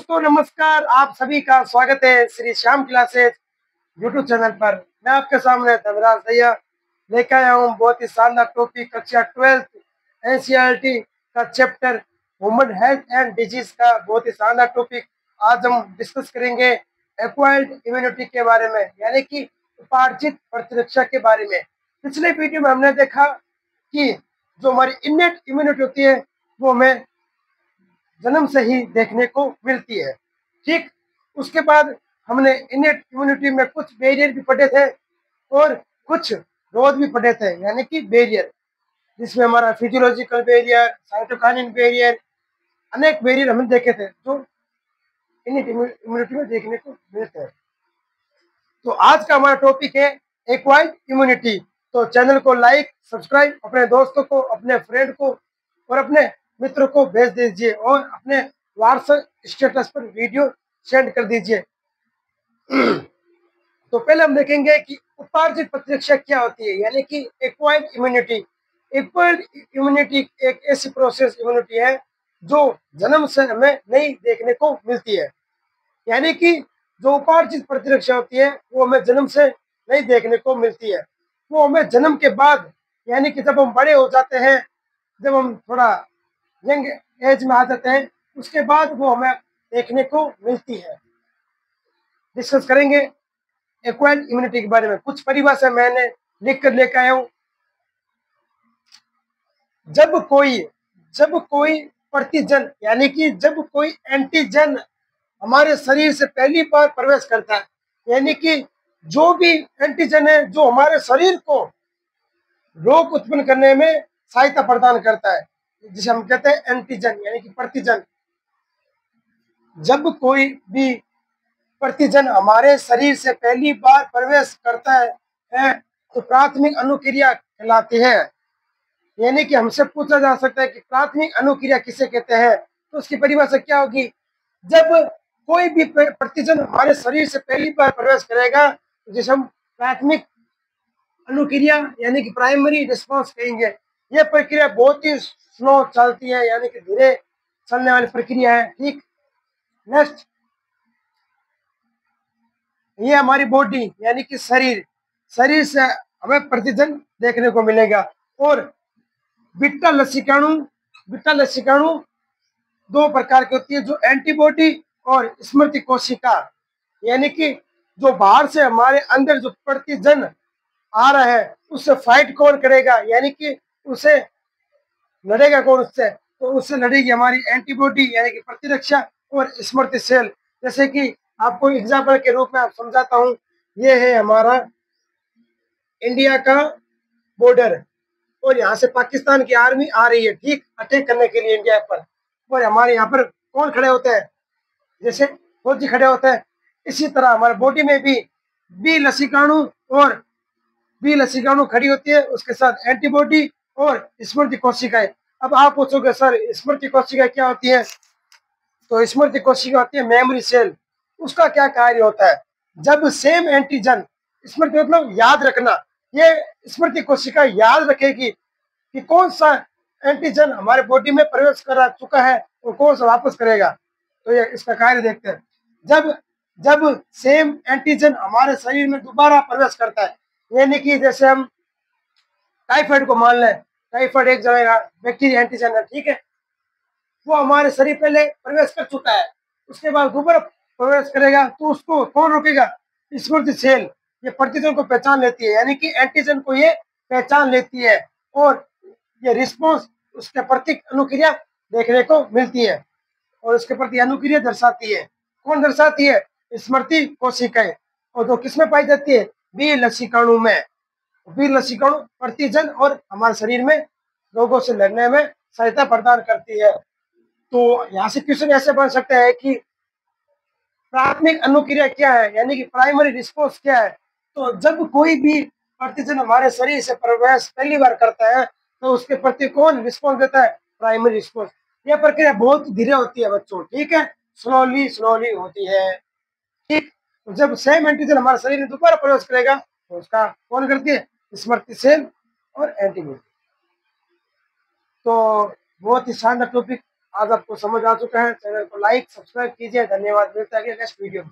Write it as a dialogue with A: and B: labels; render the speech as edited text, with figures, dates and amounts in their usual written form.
A: दोस्तों नमस्कार, आप सभी का स्वागत है Shri Shyam classes YouTube channel पर। मैं आपके सामने धनराज भैया लेकर आया हूँ बहुत ही शानदार टॉपिक कक्षा 12th एनसीईआरटी का chapter human health and disease का बहुत ही शानदार टॉपिक आज हम डिस्कस करेंगे एक्वायर्ड इम्यूनिटी के बारे में, यानी कि उपार्जित प्रतिरक्षा के बारे में। पिछले वीडियो में हमने देखा कि जो हमारी इनेट इम्यूनिटी होती है वो हमें जन्म से ही देखने को मिलती है। ठीक, उसके बाद हमने इनेट इम्यूनिटी में कुछ बैरियर भी पढ़े थे और कुछ रोध भी पढ़े थे, यानी कि बैरियर, जिसमें हमारा फिजियोलॉजिकल बैरियर, साइटोकाइनिन बैरियर, अनेक बैरियर हमने देखे थे जो इनेट इम्यूनिटी में देखने को मिलते हैं। तो आज का हमारा टॉपिक है एक्वायर्ड इम्यूनिटी। तो चैनल को लाइक, सब्सक्राइब, अपने दोस्तों को, अपने फ्रेंड को और अपने मित्रों को भेज दीजिए और अपने व्हाट्सएप स्टेटस पर वीडियो सेंड कर दीजिए। तो पहले हम देखेंगे कि उपार्जित प्रतिरक्षा क्या होती है, यानी कि एक्वायर्ड इम्यूनिटी। एक्वायर्ड इम्यूनिटी एक ऐसी प्रोसेस इम्यूनिटी है जो जन्म से हमें नहीं देखने को मिलती है, यानी कि जो उपार्जित प्रतिरक्षा होती है वो हमें जन्म से नहीं देखने को मिलती है। वो हमें जन्म के बाद, यानी कि जब हम बड़े हो जाते हैं, जब हम थोड़ा यंग एज में आ जाते हैं, उसके बाद वो हमें देखने को मिलती है। डिस्कस करेंगे एक्वायर्ड इम्यूनिटी के बारे में। कुछ परिभाषा मैंने लिख कर लेकर आया हूँ। जब कोई प्रतिजन, यानी कि जब कोई एंटीजन हमारे शरीर से पहली बार प्रवेश करता है, यानी कि जो भी एंटीजन है जो हमारे शरीर को रोग उत्पन्न करने में सहायता प्रदान करता है, जिसे हम कहते हैं एंटीजन, यानी कि प्रतिजन। जब कोई भी प्रतिजन हमारे शरीर से पहली बार प्रवेश करता है तो प्राथमिक अनुक्रिया कहलाती है। यानी कि हमसे पूछा जा सकता है कि प्राथमिक अनुक्रिया किसे कहते हैं, तो उसकी परिभाषा क्या होगी? जब कोई भी प्रतिजन हमारे शरीर से पहली बार प्रवेश करेगा जिसे हम प्राथमिक अनुक्रिया यानी कि प्राइमरी रिस्पांस कहेंगे। यह प्रक्रिया बहुत ही स्लो चलती है, यानी कि धीरे चलने वाली प्रक्रिया है। ठीक, नेक्स्ट, ये हमारी बॉडी यानी कि शरीर से हमें प्रतिजन देखने को मिलेगा। और बीटा लसिकाणु दो प्रकार की होती है, जो एंटीबॉडी और स्मृति कोशिका, यानी कि जो बाहर से हमारे अंदर जो प्रतिजन आ रहा है उससे फाइट कौन करेगा, यानी कि उसे लड़ेगा कौन उससे, तो उससे लड़ेगी हमारी एंटीबॉडी यानी कि प्रतिरक्षा और स्मृति सेल। जैसे कि आपको एग्जाम्पल के रूप में आप समझाता हूँ, ये है हमारा इंडिया का बॉर्डर और यहाँ से पाकिस्तान की आर्मी आ रही है, ठीक, अटैक करने के लिए इंडिया पर। और हमारे यहाँ पर कौन खड़े होते हैं? जैसे फौजी खड़े होते हैं। इसी तरह हमारे बॉडी में भी बी लसिकाणु खड़ी होती है, उसके साथ एंटीबॉडी और स्मृति कोशिकाएं। अब आप पूछोगे सर स्मृति कोशिकाएं क्या होती है? तो स्मृति कोशिका होती है मेमोरी सेल। उसका क्या कार्य होता है? जब सेम एंटीजन, स्मृति मतलब याद रखना, ये स्मृति कोशिका याद रखेगी कि कौन सा एंटीजन हमारे बॉडी में प्रवेश कर चुका है और कौन सा वापस करेगा। तो ये इसका कार्य देखते हैं। जब सेम एंटीजन हमारे शरीर में दोबारा प्रवेश करता है, यानी कि जैसे हम टाइफाइड को मान लें, टाइफाइड एक जगह बैक्टीरिया एंटीजन है, ठीक है, वो हमारे शरीर पहले प्रवेश कर चुका है, उसके बाद दोबारा प्रवेश करेगा, तो उसको कौन रोकेगा? स्मृति सेल। ये प्रतिजन को पहचान लेती है, यानी कि एंटीजन को ये पहचान लेती है और ये रिस्पॉन्स उसके प्रति अनुक्रिया देखने को मिलती है और उसके प्रति अनुक्रिया दर्शाती है। कौन दर्शाती है? स्मृति कोशिकाएं। और जो किसमें पाई जाती है? बी लसिकाणु में। बी लसिकाणु प्रतिजन और हमारे शरीर में रोगों से लड़ने में सहायता प्रदान करती है। तो यहाँ से क्वेश्चन ऐसे बन सकता है कि प्राथमिक अनुक्रिया क्या है, यानी कि प्राइमरी रिस्पॉन्स क्या है? तो जब कोई भी प्रतिजन हमारे शरीर से प्रवेश पहली बार करता है तो उसके प्रति कौन रिस्पॉन्स देता है? Primary response. यह प्रक्रिया बहुत धीरे होती है बच्चों, ठीक है, स्लोली होती है। ठीक, तो जब सेम एंटीजन हमारे शरीर में दोबारा प्रवेश करेगा तो उसका कौन करती है? स्मृति सेल और एंटीबॉडी। तो बहुत ही शानदार टॉपिक आज आपको समझ आ चुका है। चैनल को लाइक सब्सक्राइब कीजिए। धन्यवाद। मिलता है नेक्स्ट वीडियो में।